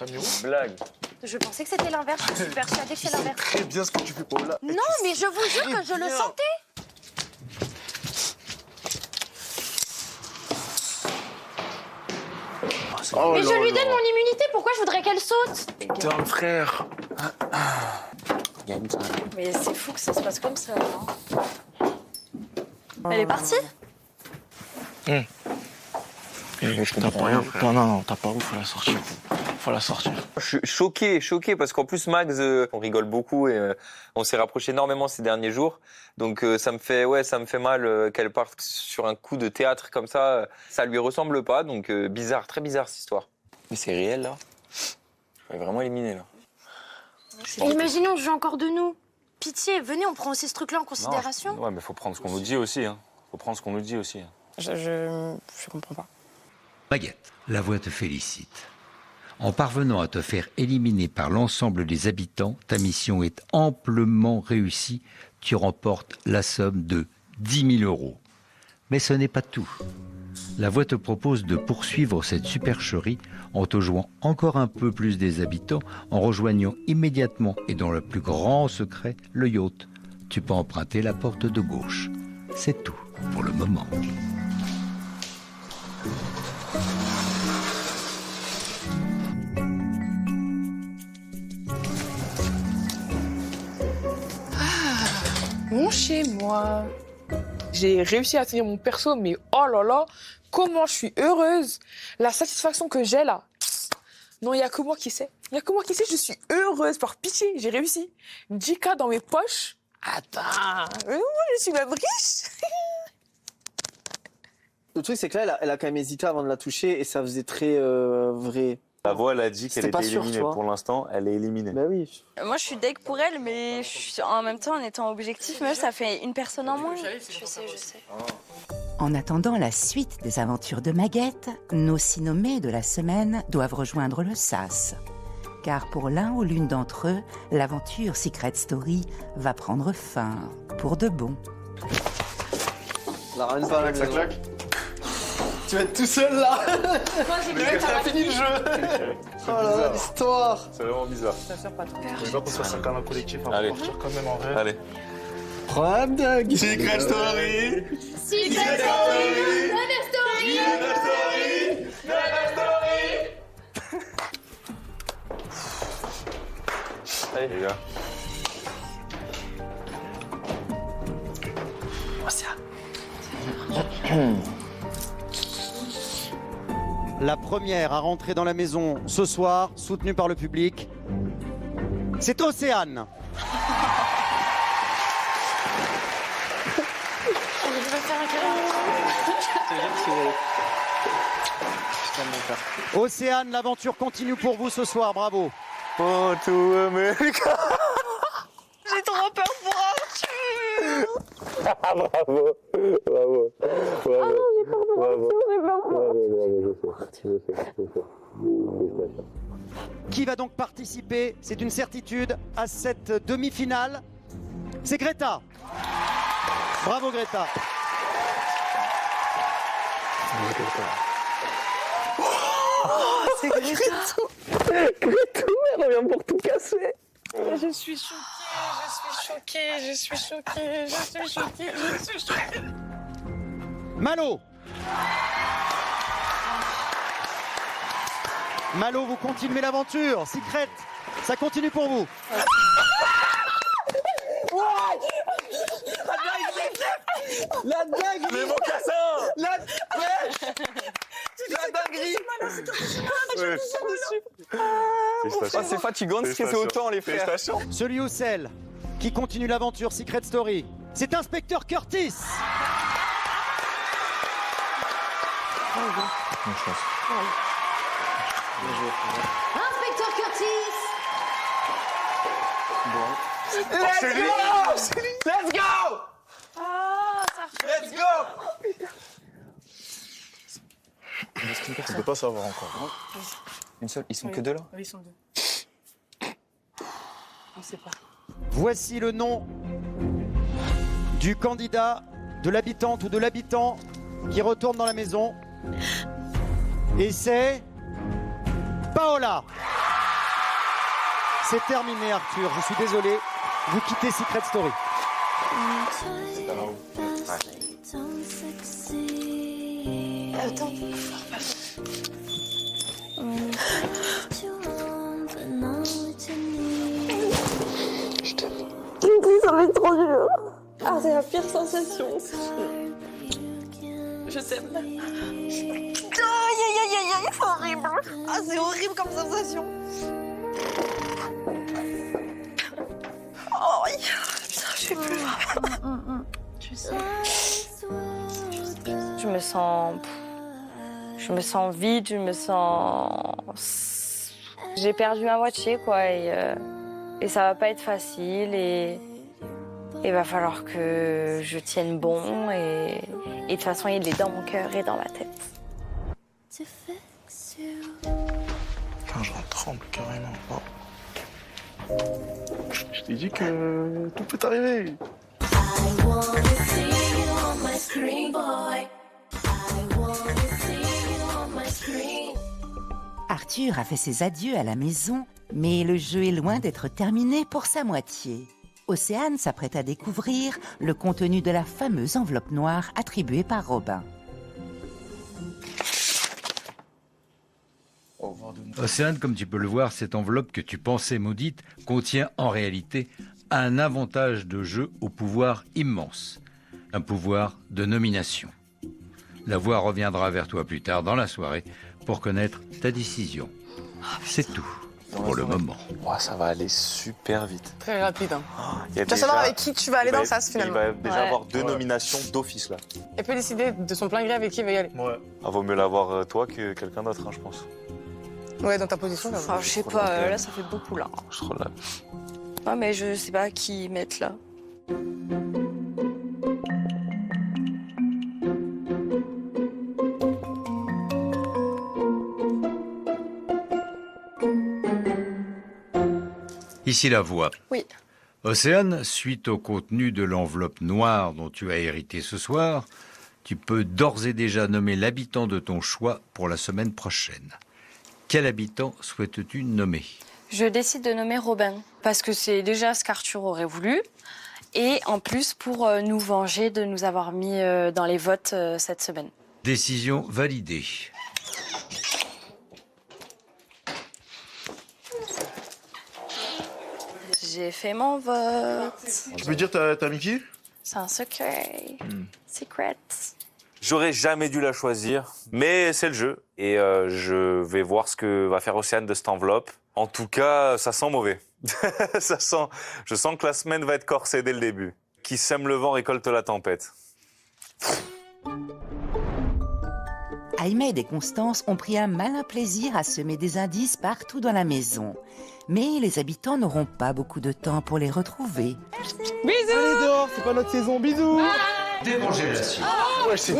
Une blague. Je pensais que c'était l'inverse, je suis persuadée que c'est l'inverse. Très bien ce que tu fais, Paula. Non, mais je vous jure que je le sentais. Oh Mais je là lui là. donne mon immunité, pourquoi je voudrais qu'elle saute? Putain, frère. Mais c'est fou que ça se passe comme ça. Elle est partie? Je comprends rien, frère. Non, t'as pas où, faut la sortir. Faut la sortir. Je suis choqué parce qu'en plus Max, on rigole beaucoup et on s'est rapproché énormément ces derniers jours. Donc ça me fait mal qu'elle parte sur un coup de théâtre comme ça. Ça lui ressemble pas, donc bizarre, très bizarre cette histoire. Mais c'est réel là. Je vais vraiment éliminer là. Et imaginons, on joue encore de nous. Pitié, venez, on prend aussi ce truc-là en considération. Ouais, mais faut prendre ce qu'on nous dit aussi. Je comprends pas. Maguette, la voix te félicite. En parvenant à te faire éliminer par l'ensemble des habitants, ta mission est amplement réussie. Tu remportes la somme de 10 000 €. Mais ce n'est pas tout. La voix te propose de poursuivre cette supercherie en te jouant encore un peu plus des habitants, en rejoignant immédiatement et dans le plus grand secret le yacht. Tu peux emprunter la porte de gauche. C'est tout pour le moment. Mon chez moi. J'ai réussi à tenir mon perso, mais oh là là, comment je suis heureuse. La satisfaction que j'ai là. Non, il n'y a que moi qui sais. Je suis heureuse, par pitié, j'ai réussi. 10K dans mes poches. Attends, je suis même riche. Le truc, c'est que là, elle a quand même hésité avant de la toucher et ça faisait très vrai. La voix, elle a dit qu'elle C'était était pas sûr, éliminée. tu vois. Pour l'instant, elle est éliminée. Bah oui. Moi, je suis deg pour elle, mais en même temps, en étant objectif, mais ça fait une personne en moins. Je sais. En attendant la suite des aventures de Maguette, nos 6 nommés de la semaine doivent rejoindre le SAS. Car pour l'un ou l'une d'entre eux, l'aventure Secret Story va prendre fin pour de bon. La ramène pas à la maison. Tu vas être tout seul là. T'as fini le jeu. Oh là là, l'histoire. C'est vraiment bizarre. Ça sert pas trop. Je vais qu'on soit 5 un collectif avant Allez. de partir quand même en vrai. Allez. Problème dingue. Secret Story. Secret Story. Allez les gars. La première à rentrer dans la maison ce soir, soutenue par le public, c'est Océane. Océane, l'aventure continue pour vous ce soir, bravo. Oh, to America. J'ai trop peur pour Arthur. Bravo. Ah non, j'ai peur pour Arthur, j'ai peur pour Arthur. Qui va donc participer, c'est une certitude, à cette demi-finale? C'est Greta. Bravo Greta. Oh, c'est Grétou. Grétou, elle revient pour tout casser. Je suis choquée. Malo. Malo, vous continuez l'aventure. Secret, ça continue pour vous. La dinguerie. Les mocassins. La dinguerie. C'est fatigant de stresser autant, les frères. Celui ou celle qui continue l'aventure Secret Story, c'est Inspecteur Curtis. Bonne chance. Inspecteur Curtis. Let's go. Let's go. Let's go. On peut pas savoir encore. Une seule, ils sont que deux là? Oui, ils sont deux. On sait pas. Voici le nom du candidat, de l'habitante ou de l'habitant qui retourne dans la maison. Et c'est Paola. C'est terminé Arthur, je suis désolé. Vous quittez Secret Story. Attends. Je t'aime. Ça va être trop dur. Ah, c'est la pire sensation. Je t'aime. Aïe, aïe, aïe, aïe, c'est horrible. Ah, c'est horrible comme sensation. Oh, putain, je sais plus. Tu sais. Je me sens vide, j'ai perdu ma moitié, quoi, et ça va pas être facile, et il va falloir que je tienne bon, et de toute façon, il est dans mon cœur et dans ma tête. Putain, j'en tremble carrément. Oh. Je t'ai dit que tout peut arriver. Arthur a fait ses adieux à la maison, mais le jeu est loin d'être terminé pour sa moitié. Océane s'apprête à découvrir le contenu de la fameuse enveloppe noire attribuée par Robin. Océane, comme tu peux le voir, cette enveloppe que tu pensais maudite contient en réalité un avantage de jeu au pouvoir immense. Un pouvoir de nomination. La voix reviendra vers toi plus tard dans la soirée pour connaître ta décision. C'est tout pour le moment. Ouais, ça va aller super vite. Très rapide. Hein. Tu vas savoir avec qui tu vas aller dans le SAS finalement. Il va déjà avoir 2 nominations d'office là. Elle peut décider de son plein gré avec qui il va y aller. Ouais. Ah, vaut mieux l'avoir toi que quelqu'un d'autre, hein, je pense. Ouais, dans ta position. Là, je sais pas, là ça fait beaucoup là. Je relève. Ouais, mais je sais pas qui mettre là. Ici la voix. Oui. Océane, suite au contenu de l'enveloppe noire dont tu as hérité ce soir, tu peux d'ores et déjà nommer l'habitant de ton choix pour la semaine prochaine. Quel habitant souhaites-tu nommer? Je décide de nommer Robin, parce que c'est déjà ce qu'Arthur aurait voulu, et en plus pour nous venger de nous avoir mis dans les votes cette semaine. Décision validée. J'ai fait mon vote. Tu peux dire t'as mis qui? C'est un secret. Secret. J'aurais jamais dû la choisir, mais c'est le jeu. Et je vais voir ce que va faire Océane de cette enveloppe. En tout cas, ça sent mauvais. Je sens que la semaine va être corsée dès le début. Qui sème le vent récolte la tempête. Ahmed et Constance ont pris un malin plaisir à semer des indices partout dans la maison. Mais les habitants n'auront pas beaucoup de temps pour les retrouver. Bisous. Allez dehors, c'est pas notre saison, bisous. Démangez la suite. Ouais, c'est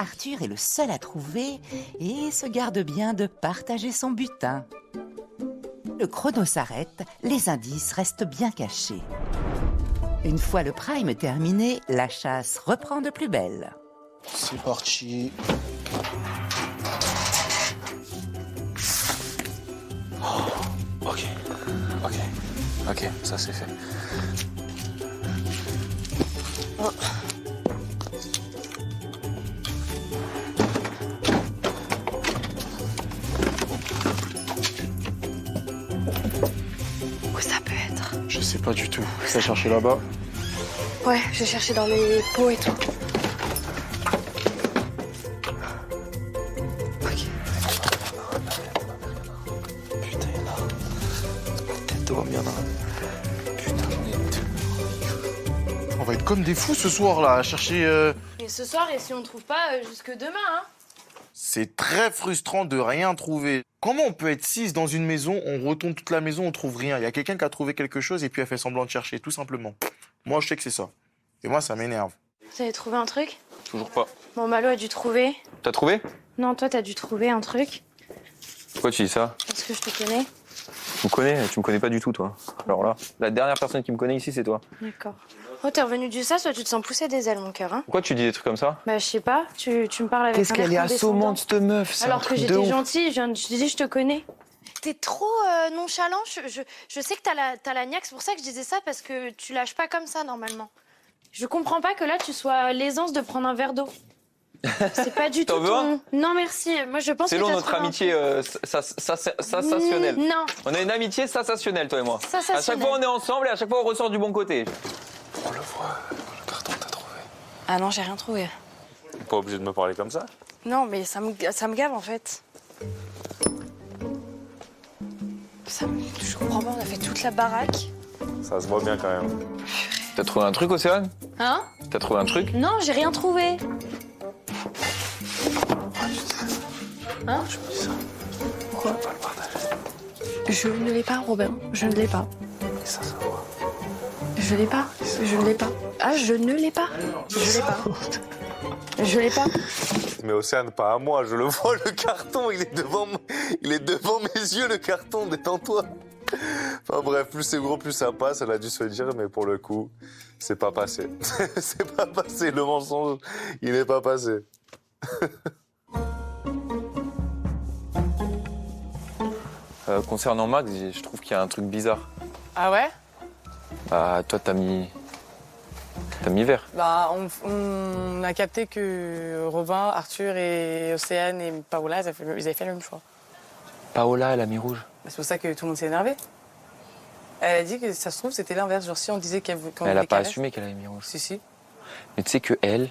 Arthur est le seul à trouver et se garde bien de partager son butin. Le chrono s'arrête, les indices restent bien cachés. Une fois le prime terminé, la chasse reprend de plus belle. C'est parti. Ok, ça c'est fait. Oh. Où ça peut être? Je sais pas du tout. Ça chercher là-bas. Ouais, j'ai cherché dans les pots et tout. On va être comme des fous ce soir là, à chercher. Et ce soir, et si on trouve pas, jusque demain, hein. C'est très frustrant de rien trouver. Comment on peut être 6 dans une maison, on retourne toute la maison, on trouve rien. Il y a quelqu'un qui a trouvé quelque chose et puis elle fait semblant de chercher, tout simplement. Moi, je sais que c'est ça. Et moi, ça m'énerve. Vous avez trouvé un truc? Toujours pas. Bon, Malo a dû trouver. T'as trouvé? Non, toi, t'as dû trouver un truc. Pourquoi tu dis ça? Parce que je te connais. Tu me connais pas du tout, toi. Alors là, la dernière personne qui me connaît ici, c'est toi. D'accord. Oh, t'es revenu du sas, toi, tu te sens pousser des ailes, mon cœur, hein? Pourquoi tu dis des trucs comme ça? Bah, je sais pas, tu me parles avec Qu'est-ce un qu'elle est air condescendant. assommante, cette meuf, c'est un Alors que truc de j'étais ouf. gentille, je te dis, je te connais. T'es trop nonchalant, je sais que t'as la niaque, c'est pour ça que je disais ça, parce que tu lâches pas comme ça, normalement. Je comprends pas que là, tu sois l'aisance de prendre un verre d'eau. C'est pas du tout T'en veux un? Non, merci, moi je pense que C'est long t'as notre trouvé un amitié sensationnelle. Non. On a une amitié sensationnelle, toi et moi. Sensationnelle. À chaque fois, on est ensemble et à chaque fois, on ressort du bon côté. Ah non, j'ai rien trouvé. T'es pas obligé de me parler comme ça. Non, mais ça me gave en fait. Je comprends pas, on a fait toute la baraque. Ça se voit bien quand même. T'as trouvé un truc, Océane? Hein? T'as trouvé un truc? Non, j'ai rien trouvé. Hein? Pourquoi? Je ne l'ai pas, Robin. Je ne l'ai pas. Et ça va. Je l'ai pas. Je ne l'ai pas. Ah, je ne l'ai pas. Je l'ai pas. Je l'ai pas. Mais Océane, pas à moi, je le vois, le carton, il est devant mes yeux, le carton, détends-toi. Enfin bref, plus c'est gros, plus ça passe, elle a dû se le dire, mais pour le coup, c'est pas passé. C'est pas passé, le mensonge, il n'est pas passé. Concernant Max, je trouve qu'il y a un truc bizarre. Ah ouais? Bah, toi, t'as mis vert. Bah, on a capté que Robin, Arthur et Océane et Paola, ils avaient fait le même choix. Paola, elle a mis rouge. Bah, c'est pour ça que tout le monde s'est énervé. Elle a dit que ça se trouve, c'était l'inverse. Genre, si on disait qu'elle Mais elle a pas assumé qu'elle avait mis rouge. Si. Mais tu sais que elle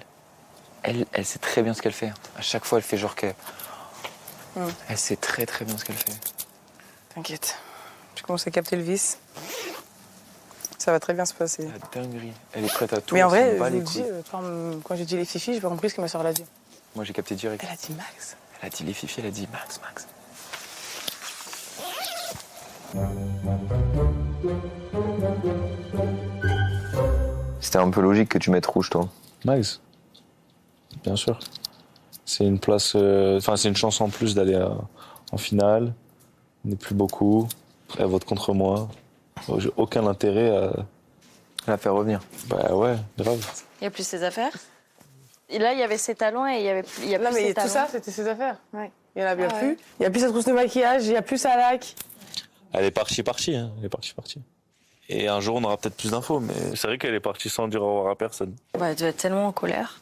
sait très bien ce qu'elle fait. À chaque fois, elle fait genre qu'elle... Elle sait très très bien ce qu'elle fait. T'inquiète. Je commence à capter le vice. Ça va très bien se passer. La dinguerie. Elle est prête à tout. Mais en vrai, elle je s'en bat vous les le dis, couilles. quand j'ai dit les fifis, j'ai pas compris ce que ma soeur l'a dit. Moi, j'ai capté direct. Elle a dit Max. Elle a dit les fifis, elle a dit Max. C'était un peu logique que tu mettes rouge, toi. Max, bien sûr. C'est une place, c'est une chance en plus d'aller en finale. On n'est plus beaucoup. Elle vote contre moi. J'ai aucun intérêt à la faire revenir. Bah ouais, grave. Il y a plus ses affaires. Et là, il y avait ses talons et il y a plus Non, mais ses talons. tout ça, c'était ses affaires. Ouais. Il y en a bien Ah plus. ouais. Il y a plus sa trousse de maquillage, il y a plus sa laque. Elle est partie. Hein. Elle est partie. Et un jour, on aura peut-être plus d'infos, mais c'est vrai qu'elle est partie sans dire au revoir à personne. Bah, elle doit être tellement en colère.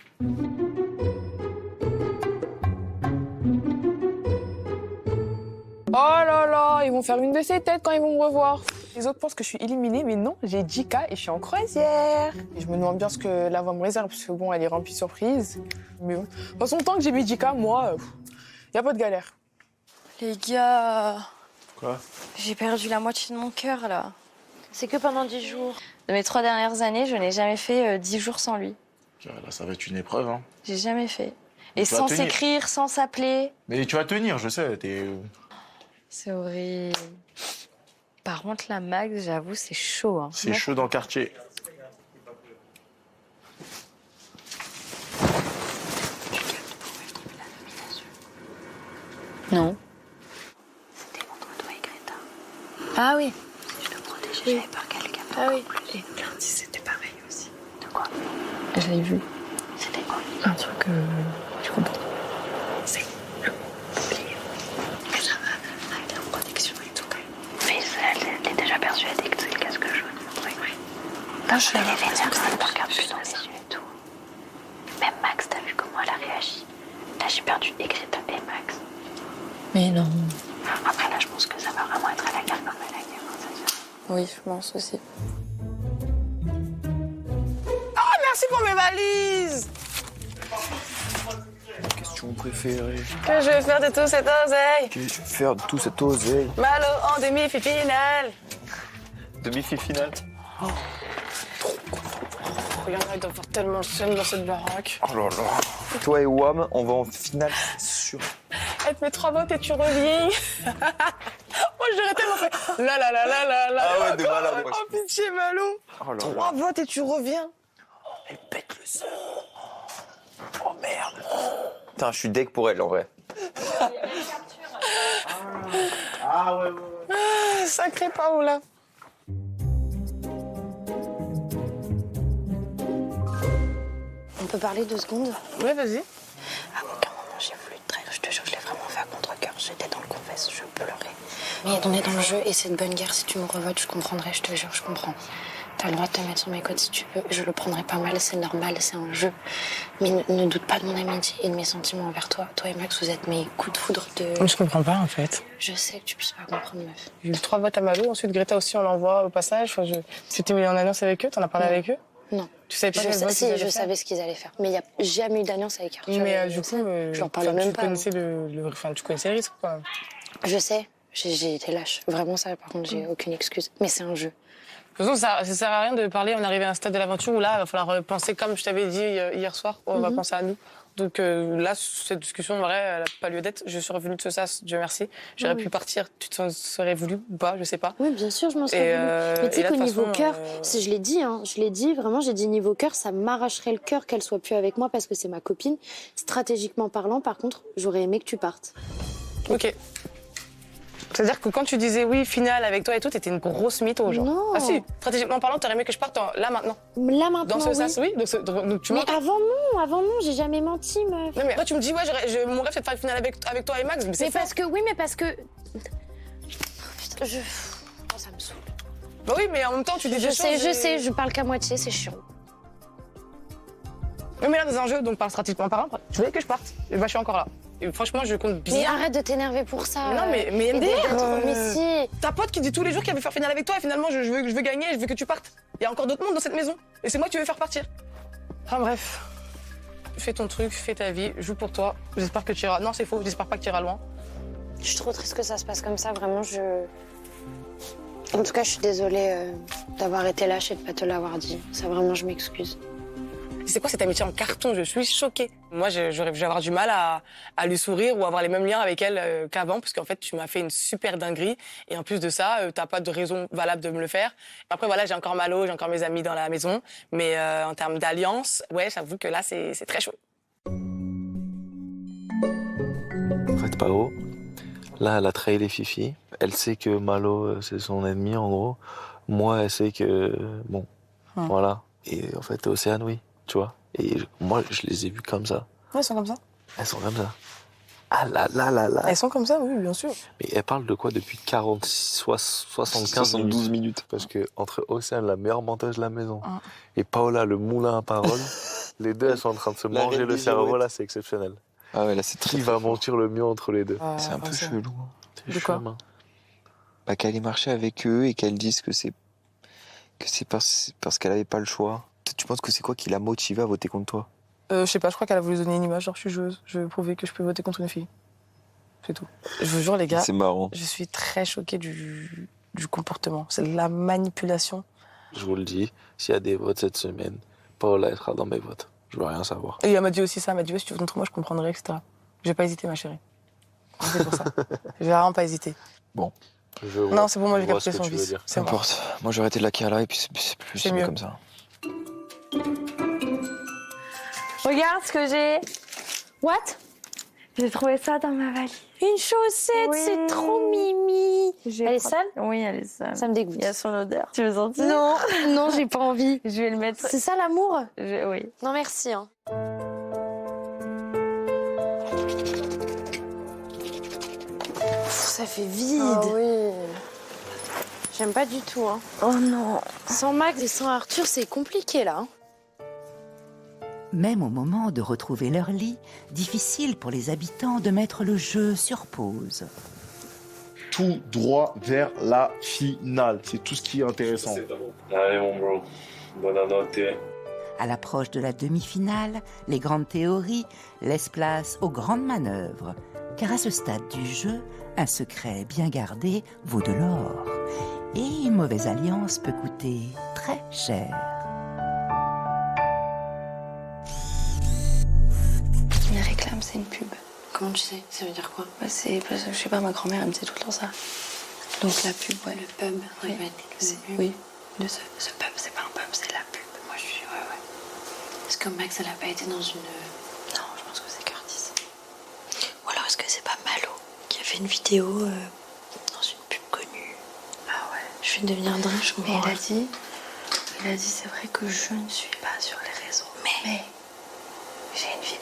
Oh là là, ils vont faire une de ces têtes quand ils vont me revoir. Les autres pensent que je suis éliminée, mais non, j'ai 10K et je suis en croisière. Et je me demande bien ce que la voix me réserve, parce que bon, elle est remplie de surprises. Mais bon. De toute façon, tant que j'ai mes 10K, moi, y a pas de galère. Les gars, Quoi? j'ai perdu la moitié de mon cœur, là. C'est que pendant 10 jours. De mes 3 dernières années, je n'ai jamais fait 10 jours sans lui. Là, ça va être une épreuve, hein. J'ai jamais fait. Mais Et tu vas sans tenir. s'écrire, sans s'appeler. Mais tu vas tenir, je sais. C'est horrible. Par contre, la Max, j'avoue, c'est chaud. Hein. C'est chaud dans le quartier. Non. C'était entre toi et Greta. Ah oui. Je te protégeais, j'avais peur qu'elle capte. Ah oui. Et lundi, c'était pareil aussi. De quoi? Je l'ai vu. C'était quoi? Un truc, je comprends. C'est le bouclier. Mais ça va, avec la protection et tout. Mais elle est déjà persuadée que c'est le casque jaune. Oui. Quand je l'ai vénère, ça me regarde plus dans les yeux et tout. Même Max, t'as vu comment elle a réagi? Là, j'ai perdu et Greta et Max. Mais non. Après, là, je pense que ça va vraiment être à la guerre comme à la guerre. Hein, ça se fait. Oui, je pense aussi. Oh, merci pour mes valises. Question préférée. Que je vais faire de tout cet oseille? Que je vais faire de tout cet oseille? Malo en demi-finale. Demi-finale? Il y en a qui doivent faire tellement le seum dans cette baraque. Oh là là. Toi et Wam, on va en finale, c'est sûr. Elle te met 3 votes et tu reviens. Moi, j'aurais tellement fait la. Ah ouais, de malade. Oh, pitié, Malo. Oh là 3 votes et tu reviens. Elle pète le son. Oh merde. Putain, je suis deg pour elle en vrai. Ah ouais. Ah, sacré Paola. On peut parler 2 secondes? Ouais, vas-y. À aucun moment j'ai voulu te trahir, je te jure, je l'ai vraiment fait à contre-cœur. J'étais dans le confesse, je pleurais. Mais on est dans le jeu et c'est de bonne guerre. Si tu me revotes, je comprendrai, je te jure, je comprends. T'as le droit de te mettre sur mes côtes si tu veux. Je le prendrai pas mal, c'est normal, c'est un jeu. Mais ne doute pas de mon amitié et de mes sentiments envers toi. Toi et Max, vous êtes mes coups de foudre de... Je comprends pas, en fait. Je sais que tu puisses pas comprendre, meuf. J'ai eu 3 votes à Malo, ensuite Greta aussi, on l'envoie au passage. Enfin, tu t'es mis en alliance avec eux, t'en as parlé avec eux? Non. Tu savais pas Je savais ce qu'ils allaient faire. Mais il n'y a jamais eu d'alliance avec Arthur. Mais du coup, je leur parlais même pas. Tu connaissais le risque, quoi. Je sais. J'ai été lâche. Vraiment, ça, par contre, j'ai aucune excuse. Mais c'est un jeu. De toute façon, ça sert à rien de parler. On arrive à un stade de l'aventure où là, il va falloir penser, comme je t'avais dit hier soir, on va penser à nous. Donc là, cette discussion, en vrai, elle n'a pas lieu d'être. Je suis revenue de ce sas, Dieu merci. J'aurais pu partir, tu te serais voulu ou pas, je sais pas. Oui, bien sûr, je m'en serais voulu. Mais tu sais qu'au niveau cœur, je l'ai dit, vraiment, j'ai dit niveau cœur, ça m'arracherait le cœur qu'elle soit plus avec moi parce que c'est ma copine. Stratégiquement parlant, par contre, j'aurais aimé que tu partes. Ok. C'est-à-dire que quand tu disais oui, finale avec toi et tout, t'étais une grosse mytho, genre. Non. Ah si, stratégiquement parlant, t'aurais aimé que je parte là maintenant. Là maintenant, dans ce sas, oui. Donc tu mais mens. avant non, j'ai jamais menti, meuf. Non mais toi tu me dis ouais, mon rêve c'est de faire une finale avec toi et Max, mais c'est faux. parce que oh, putain, oh, ça me saoule. Bah oui, mais en même temps tu dis des choses. Je sais, je parle qu'à moitié, c'est chiant. Oui, mais là dans un jeu, donc par stratégiquement parlant, je voulais que je parte. Et bah je suis encore là. Et franchement, je compte bien. Mais arrête de t'énerver pour ça. Non, mais MDR. Mais si. Ta pote qui dit tous les jours qu'elle veut faire finale avec toi et finalement je veux gagner, je veux que tu partes. Il y a encore d'autres mondes dans cette maison. Et c'est moi que tu veux faire partir. Enfin bref. Fais ton truc, fais ta vie, joue pour toi. J'espère que tu iras. Non, c'est faux, j'espère pas que tu iras loin. Je suis trop triste que ça se passe comme ça, vraiment, En tout cas, je suis désolée d'avoir été lâche et de pas te l'avoir dit. Ça, vraiment, je m'excuse. C'est quoi cette amitié en carton? Je suis choquée. Moi, je vais avoir du mal à lui sourire ou avoir les mêmes liens avec elle qu'avant, parce qu'en fait, tu m'as fait une super dinguerie. Et en plus de ça, t'as pas de raison valable de me le faire. Après, voilà, j'ai encore Malo, j'ai encore mes amis dans la maison. Mais en termes d'alliance, ouais, j'avoue que là, c'est très chaud. En fait, Pao, là, elle a trahi les fifis. Elle sait que Malo, c'est son ennemi, en gros. Moi, elle sait que... Bon, voilà. Et en fait, Océane, oui, tu vois. Et moi, je les ai vues comme ça. Ouais, elles sont comme ça. Elles sont comme ça. Ah là. Elles sont comme ça, oui, bien sûr. Mais elle parle de quoi depuis 72 minutes. Parce que entre Océane, la meilleure menteuse de la maison, et Paola, le moulin à parole, les deux, elles sont en train de se manger le cerveau, là, c'est exceptionnel. Ah ouais, là, c'est très. Qui va mentir le mieux entre les deux? C'est un peu chelou. De quoi? Bah, qu'elle ait marché avec eux et qu'elle dise que c'est parce qu'elle avait pas le choix. Tu penses que c'est quoi qui l'a motivée à voter contre toi? Je sais pas, je crois qu'elle a voulu donner une image, genre je suis joueuse, je veux prouver que je peux voter contre une fille. C'est tout. Je vous jure les gars, c'est marrant. Je suis très choquée du comportement. C'est de la manipulation. Je vous le dis, s'il y a des votes cette semaine, Paola sera dans mes votes. Je veux rien savoir. Et elle m'a dit aussi ça, elle m'a dit ouais, si tu votes contre moi, je comprendrai, etc. J'ai pas hésité ma chérie. C'est pour ça. J'ai vraiment pas hésité. Bon. Non, c'est bon, moi j'ai capté son vice. C'est importe. Moi j'aurais été de la Kala et puis c'est mieux comme ça. Regarde ce que j'ai. What? J'ai trouvé ça dans ma valise. Une chaussette, Oui. c'est trop mimi. Elle est sale? Oui, elle est sale. Ça me dégoûte. Il y a son odeur. Tu veux sentir? Non, non, j'ai pas envie. Je vais le mettre. C'est ça l'amour? Oui. Non, merci. Hein. Ça fait vide. Ah oui. J'aime pas du tout. Hein. Oh non. Sans Max et sans Arthur, c'est compliqué là. Hein. Même au moment de retrouver leur lit, difficile pour les habitants de mettre le jeu sur pause. Tout droit vers la finale. C'est tout ce qui est intéressant. Allez, mon bro. Buonanotte. À l'approche de la demi-finale, les grandes théories laissent place aux grandes manœuvres. Car à ce stade du jeu, un secret bien gardé vaut de l'or. Et une mauvaise alliance peut coûter très cher. Les réclames, c'est une pub. Comment tu sais? Ça veut dire quoi? Bah, c'est parce que je sais pas, ma grand-mère elle me disait tout le temps ça. Donc la pub, ouais. Le pub, Oui. c'est Oui. Ce pub, c'est pas un pub, c'est la pub. Moi, je suis. Ouais. Est-ce que Max, elle a pas été dans une. Non, je pense que c'est Curtis. Ou alors, est-ce que c'est pas Malo qui a fait une vidéo dans une pub connue? Ah ouais. Je vais devenir dingue, je Mais comprends. il a dit c'est vrai que je ne suis pas sur les réseaux. Mais j'ai une vie